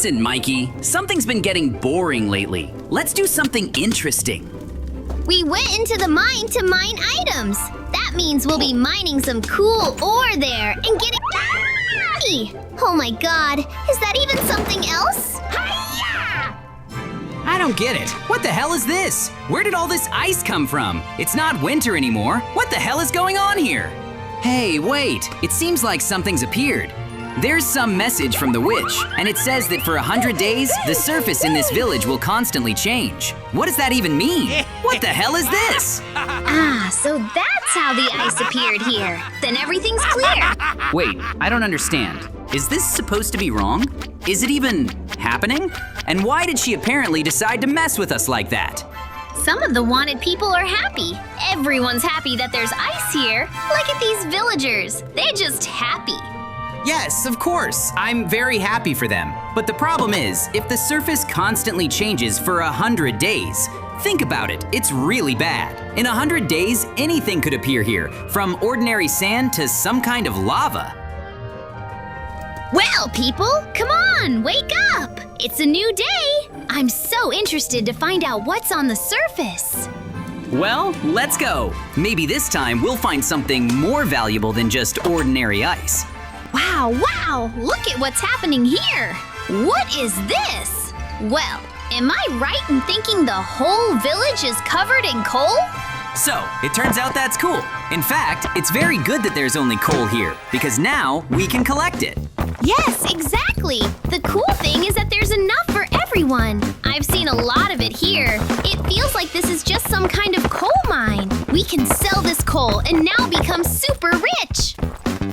Listen, Mikey, something's been getting boring lately. Let's do something interesting. We went into the mine to mine items. That means we'll be mining some cool ore there and getting... Oh my god, is that even something else? I don't get it. What the hell is this? Where did all this ice come from? It's not winter anymore. What the hell is going on here? Hey, wait. It seems like something's appeared. There's some message from the witch, and it says that for 100 days, the surface in this village will constantly change. What does that even mean? What the hell is this? Ah, so that's how the ice appeared here. Then everything's clear. Wait, I don't understand. Is this supposed to be wrong? Is it even happening? And why did she apparently decide to mess with us like that? Some of the wanted people are happy. Everyone's happy that there's ice here. Look at these villagers. They're just happy. Yes, of course. I'm very happy for them. But the problem is, if the surface constantly changes for 100 days, think about it, it's really bad. In 100 days, anything could appear here, from ordinary sand to some kind of lava. Well, people, come on, wake up! It's a new day! I'm so interested to find out what's on the surface. Well, let's go. Maybe this time we'll find something more valuable than just ordinary ice. Wow, look at what's happening here. What is this? Well, am I right in thinking the whole village is covered in coal? So, it turns out that's cool. In fact, it's very good that there's only coal here, because now we can collect it. Yes, exactly. The cool thing is that there's enough for everyone. I've seen a lot of it here. It feels like this is just some kind of coal mine. We can sell this coal and now become super rich.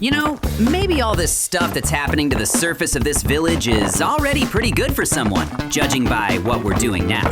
You know, maybe all this stuff that's happening to the surface of this village is already pretty good for someone, judging by what we're doing now.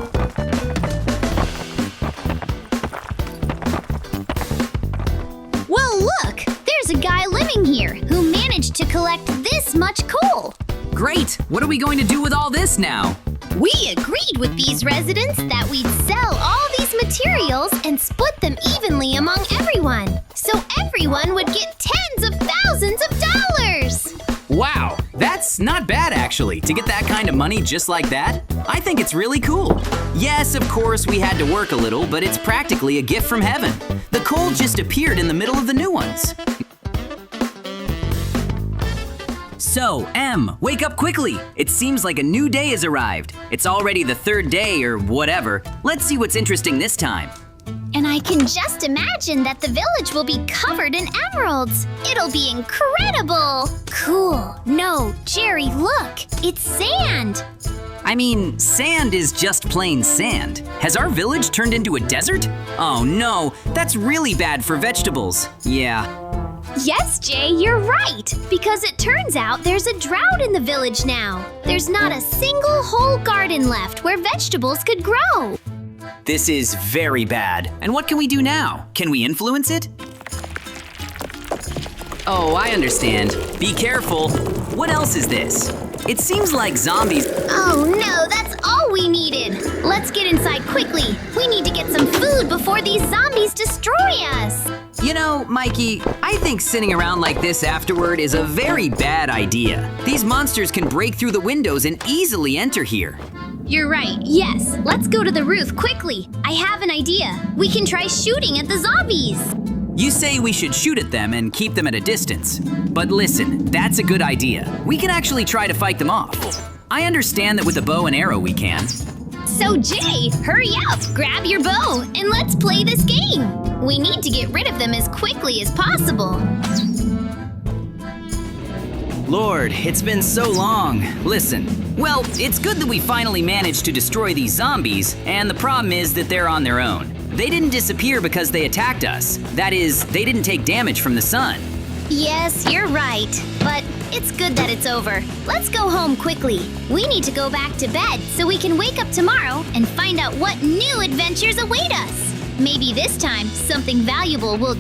Well, look! There's a guy living here who managed to collect this much coal. Great! What are we going to do with all this now? We agreed with these residents that we'd sell all these materials and split them evenly among everyone, so everyone would get tens of thousands of dollars! Wow, that's not bad actually, to get that kind of money just like that. I think it's really cool. Yes, of course, we had to work a little, but it's practically a gift from heaven. The coal just appeared in the middle of the new ones. So, Em, wake up quickly. It seems like a new day has arrived. It's already the third day or whatever. Let's see what's interesting this time. And I can just imagine that the village will be covered in emeralds. It'll be incredible. Cool. No, Jerry, look. It's sand. I mean, sand is just plain sand. Has our village turned into a desert? Oh no, that's really bad for vegetables. Yeah. Yes, Jay, you're right. Because it turns out there's a drought in the village now. There's not a single whole garden left where vegetables could grow. This is very bad. And what can we do now? Can we influence it? Oh, I understand. Be careful. What else is this? It seems like zombies. Oh no, that's all we needed. Let's get inside quickly. We need to get some food before these zombies destroy us. You know, Mikey, I think sitting around like this afterward is a very bad idea. These monsters can break through the windows and easily enter here. You're right, yes. Let's go to the roof quickly. I have an idea. We can try shooting at the zombies. You say we should shoot at them and keep them at a distance. But listen, that's a good idea. We can actually try to fight them off. I understand that with a bow and arrow we can. So Jay, hurry up, grab your bow, and let's play this game. We need to get rid of them as quickly as possible. Lord, it's been so long. Listen, well, it's good that we finally managed to destroy these zombies, and the problem is that they're on their own. They didn't disappear because they attacked us. That is, they didn't take damage from the sun. Yes, you're right, but it's good that it's over. Let's go home quickly. We need to go back to bed so we can wake up tomorrow and find out what new adventures await us. Maybe this time, something valuable will...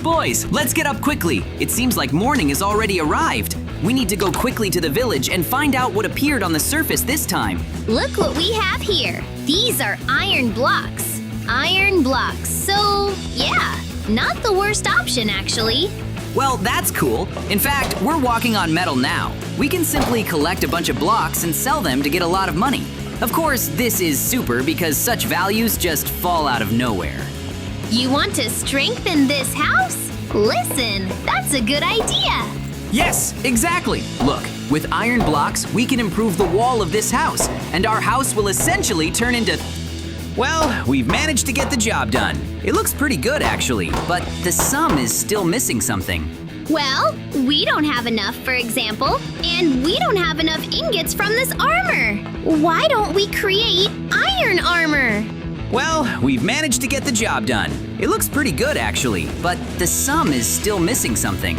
Boys, let's get up quickly. It seems like morning has already arrived. We need to go quickly to the village and find out what appeared on the surface this time. Look what we have here. These are iron blocks. Iron blocks, so yeah, not the worst option actually. Well, that's cool. In fact, we're walking on metal now. We can simply collect a bunch of blocks and sell them to get a lot of money. Of course, this is super because such values just fall out of nowhere. You want to strengthen this house? Listen, that's a good idea. Yes, exactly. Look, with iron blocks, we can improve the wall of this house, and our house will essentially turn into… Well, we've managed to get the job done. It looks pretty good, actually, but the sum is still missing something. Well, we don't have enough, for example, and we don't have enough ingots from this armor. Why don't we create iron armor? Well, we've managed to get the job done. It looks pretty good, actually, but the sum is still missing something.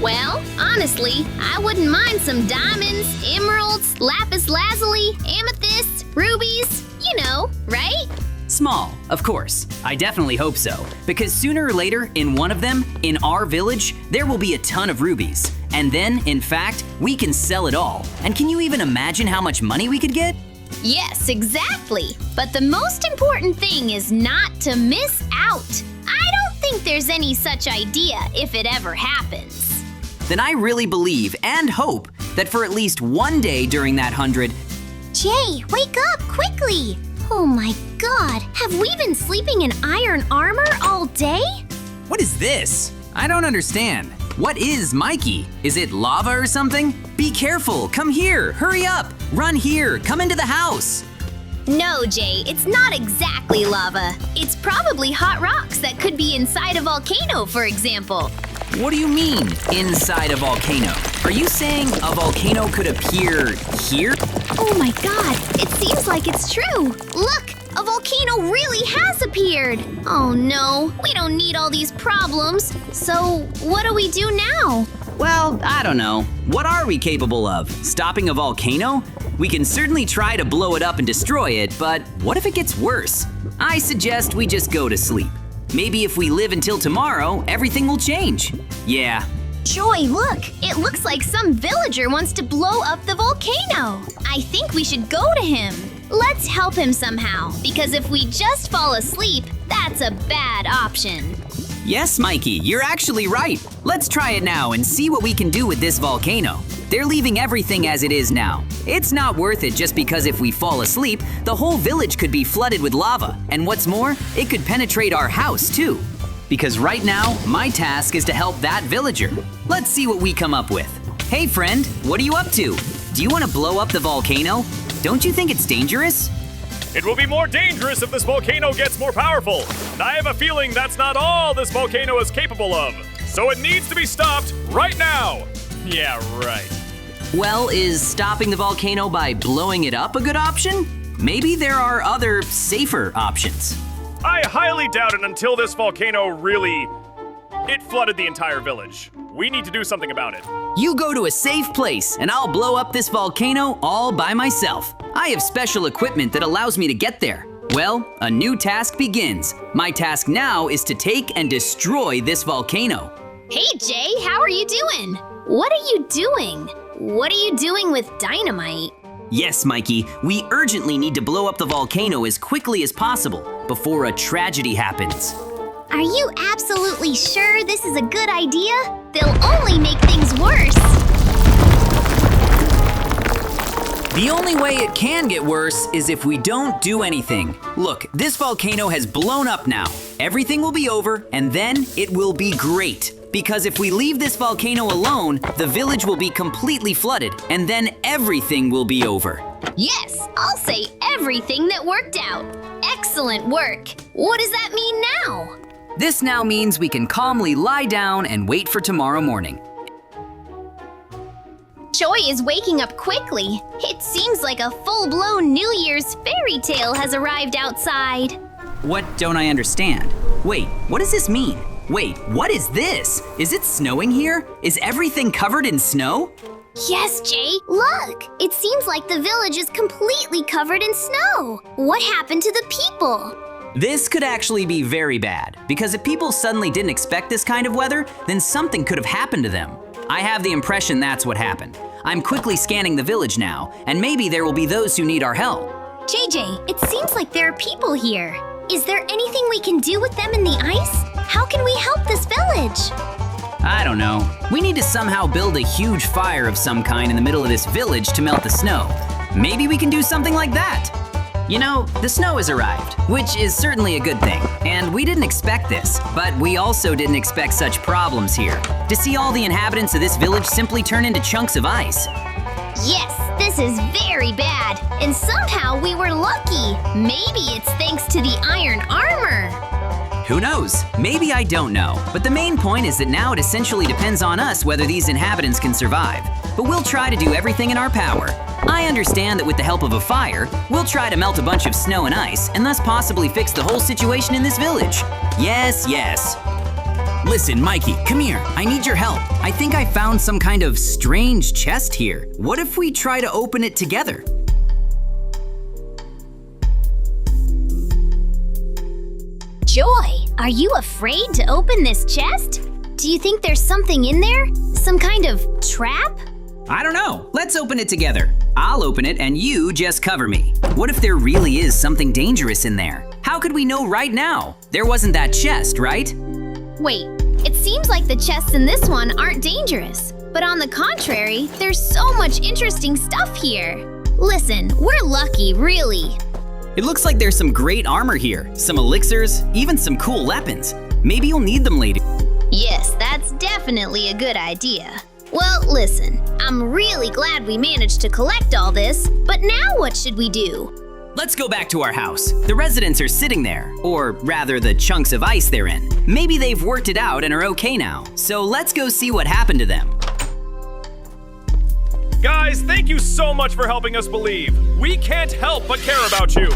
Well, honestly, I wouldn't mind some diamonds, emeralds, lapis lazuli, amethysts, rubies, you know, right? Small, of course. I definitely hope so, because sooner or later, in one of them, in our village, there will be a ton of rubies. And then, in fact, we can sell it all. And can you even imagine how much money we could get? Yes, exactly. But the most important thing is not to miss out. I don't think there's any such idea if it ever happens. Then I really believe and hope that for at least one day during that 100… Jay, wake up quickly! Oh my god, have we been sleeping in iron armor all day? What is this? I don't understand. What is Mikey? Is it lava or something? Be careful, come here, hurry up, run here, come into the house. No, Jay, it's not exactly lava. It's probably hot rocks that could be inside a volcano, for example. What do you mean, inside a volcano? Are you saying a volcano could appear here? Oh my god, it seems like it's true. Look, a volcano really has appeared. Oh no, we don't need all these problems. So what do we do now? Well, I don't know. What are we capable of? Stopping a volcano? We can certainly try to blow it up and destroy it, but what if it gets worse? I suggest we just go to sleep. Maybe if we live until tomorrow, everything will change. Yeah. Joy, look! It looks like some villager wants to blow up the volcano. I think we should go to him. Let's help him somehow, because if we just fall asleep, that's a bad option. Yes, Mikey, you're actually right. Let's try it now and see what we can do with this volcano. They're leaving everything as it is now. It's not worth it just because if we fall asleep, the whole village could be flooded with lava. And what's more, it could penetrate our house too. Because right now, my task is to help that villager. Let's see what we come up with. Hey friend, what are you up to? Do you want to blow up the volcano? Don't you think it's dangerous? It will be more dangerous if this volcano gets more powerful. And I have a feeling that's not all this volcano is capable of. So it needs to be stopped right now. Yeah, right. Well, is stopping the volcano by blowing it up a good option? Maybe there are other, safer options. I highly doubt it until this volcano really… It flooded the entire village. We need to do something about it. You go to a safe place, and I'll blow up this volcano all by myself. I have special equipment that allows me to get there. Well, a new task begins. My task now is to take and destroy this volcano. Hey Jay, how are you doing? What are you doing? What are you doing with dynamite? Yes, Mikey, we urgently need to blow up the volcano as quickly as possible before a tragedy happens. Are you absolutely sure this is a good idea? They'll only make things worse. The only way it can get worse is if we don't do anything. Look, this volcano has blown up now. Everything will be over, and then it will be great. Because if we leave this volcano alone, the village will be completely flooded, and then everything will be over. Yes, I'll say everything that worked out. Excellent work. What does that mean now? This now means we can calmly lie down and wait for tomorrow morning. Joy is waking up quickly. It seems like a full-blown New Year's fairy tale has arrived outside. What don't I understand? Wait, what does this mean? Wait, what is this? Is it snowing here? Is everything covered in snow? Yes, Jay. Look, it seems like the village is completely covered in snow. What happened to the people? This could actually be very bad, because if people suddenly didn't expect this kind of weather, then something could have happened to them. I have the impression that's what happened. I'm quickly scanning the village now, and maybe there will be those who need our help. JJ, it seems like there are people here. Is there anything we can do with them in the ice? How can we help this village? I don't know. We need to somehow build a huge fire of some kind in the middle of this village to melt the snow. Maybe we can do something like that. You know, the snow has arrived, which is certainly a good thing. And we didn't expect this, but we also didn't expect such problems here. To see all the inhabitants of this village simply turn into chunks of ice. Yes, this is very bad. And somehow we were lucky. Maybe it's thanks to the iron armor. Who knows? Maybe I don't know. But the main point is that now it essentially depends on us whether these inhabitants can survive. But we'll try to do everything in our power. I understand that with the help of a fire, we'll try to melt a bunch of snow and ice and thus possibly fix the whole situation in this village. Yes, yes. Listen, Mikey, come here. I need your help. I think I found some kind of strange chest here. What if we try to open it together? Joy, are you afraid to open this chest? Do you think there's something in there? Some kind of trap? I don't know. Let's open it together. I'll open it and you just cover me. What if there really is something dangerous in there? How could we know right now? There wasn't that chest, right? Wait, it seems like the chests in this one aren't dangerous. But on the contrary, there's so much interesting stuff here. Listen, we're lucky, really. It looks like there's some great armor here, some elixirs, even some cool weapons. Maybe you'll need them later. Yes, that's definitely a good idea. Well, listen, I'm really glad we managed to collect all this, but now what should we do? Let's go back to our house. The residents are sitting there, or rather the chunks of ice they're in. Maybe they've worked it out and are okay now. So let's go see what happened to them. Guys, thank you so much for helping us believe. We can't help but care about you.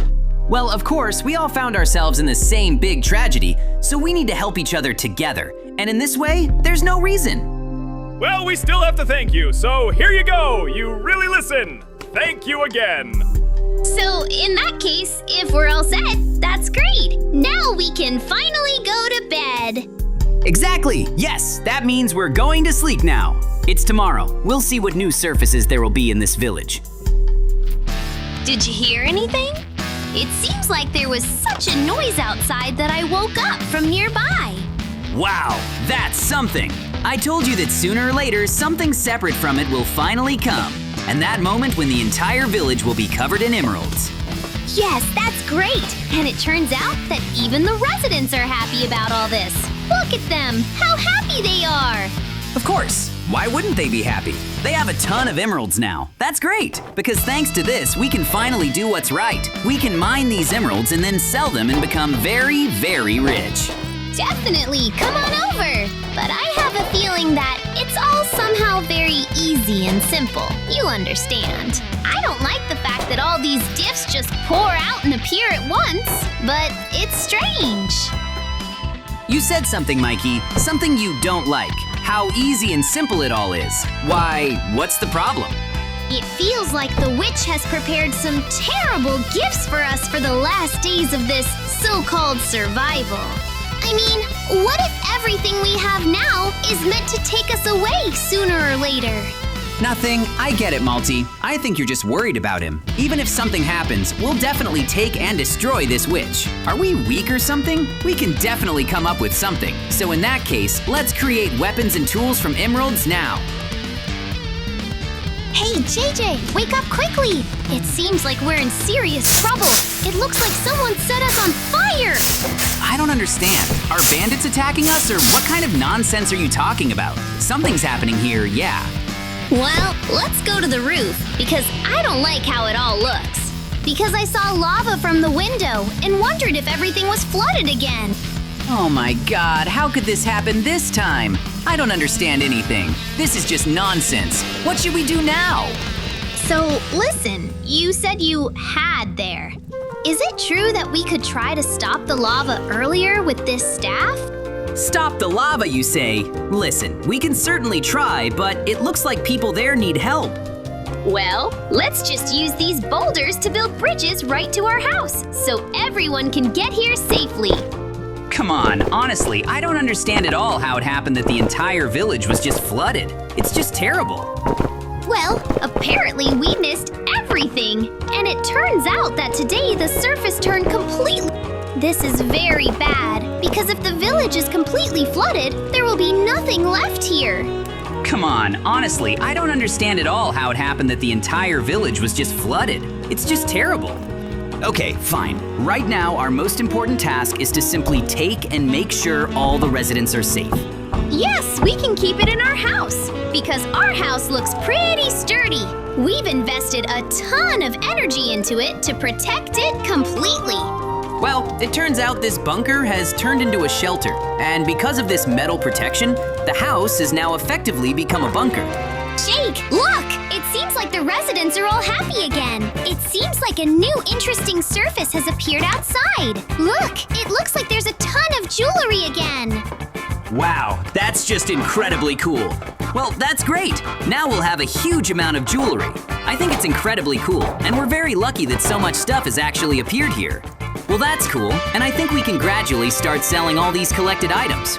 Well, of course, we all found ourselves in the same big tragedy, so we need to help each other together. And in this way, there's no reason. Well, we still have to thank you, so here you go. You really listen. Thank you again. So, in that case, if we're all set, that's great. Now we can finally go to bed. Exactly. Yes, that means we're going to sleep now. It's tomorrow. We'll see what new surfaces there will be in this village. Did you hear anything? It seems like there was such a noise outside that I woke up from nearby. Wow, that's something. I told you that sooner or later, something separate from it will finally come. And that moment when the entire village will be covered in emeralds. Yes, that's great. And it turns out that even the residents are happy about all this. Look at them, how happy they are. Of course. Why wouldn't they be happy? They have a ton of emeralds now. That's great, because thanks to this, we can finally do what's right. We can mine these emeralds and then sell them and become very, very rich. Definitely, come on over. But I have a feeling that it's all somehow very easy and simple. You understand. I don't like the fact that all these gifts just pour out and appear at once, but it's strange. You said something, Mikey, something you don't like. How easy and simple it all is. Why, what's the problem? It feels like the witch has prepared some terrible gifts for us for the last days of this so-called survival. I mean, what if everything we have now is meant to take us away sooner or later? Nothing. I get it, Malty. I think you're just worried about him. Even if something happens, we'll definitely take and destroy this witch. Are we weak or something? We can definitely come up with something. So in that case, let's create weapons and tools from emeralds now. Hey, JJ, wake up quickly! It seems like we're in serious trouble. It looks like someone set us on fire! I don't understand. Are bandits attacking us, or what kind of nonsense are you talking about? Something's happening here, yeah. Well, let's go to the roof, because I don't like how it all looks. Because I saw lava from the window and wondered if everything was flooded again. Oh my god, how could this happen this time? I don't understand anything. This is just nonsense. What should we do now? So, listen, you said you had there. Is it true that we could try to stop the lava earlier with this staff? Stop the lava, you say? Listen, we can certainly try, but it looks like people there need help. Well, let's just use these boulders to build bridges right to our house, so everyone can get here safely. Come on, honestly, I don't understand at all how it happened that the entire village was just flooded. It's just terrible. Well, apparently we missed everything. And it turns out that today the surface turned completely... This is very bad, because if the village is completely flooded, there will be nothing left here. Come on, honestly, I don't understand at all how it happened that the entire village was just flooded. It's just terrible. Okay, fine. Right now, our most important task is to simply take and make sure all the residents are safe. Yes, we can keep it in our house, because our house looks pretty sturdy. We've invested a ton of energy into it to protect it completely. Well, it turns out this bunker has turned into a shelter, and because of this metal protection, the house has now effectively become a bunker. Jake, look! It seems like the residents are all happy again. It seems like a new interesting surface has appeared outside. Look, it looks like there's a ton of jewelry again. Wow, that's just incredibly cool. Well, that's great. Now we'll have a huge amount of jewelry. I think it's incredibly cool, and we're very lucky that so much stuff has actually appeared here. Well, that's cool, and I think we can gradually start selling all these collected items.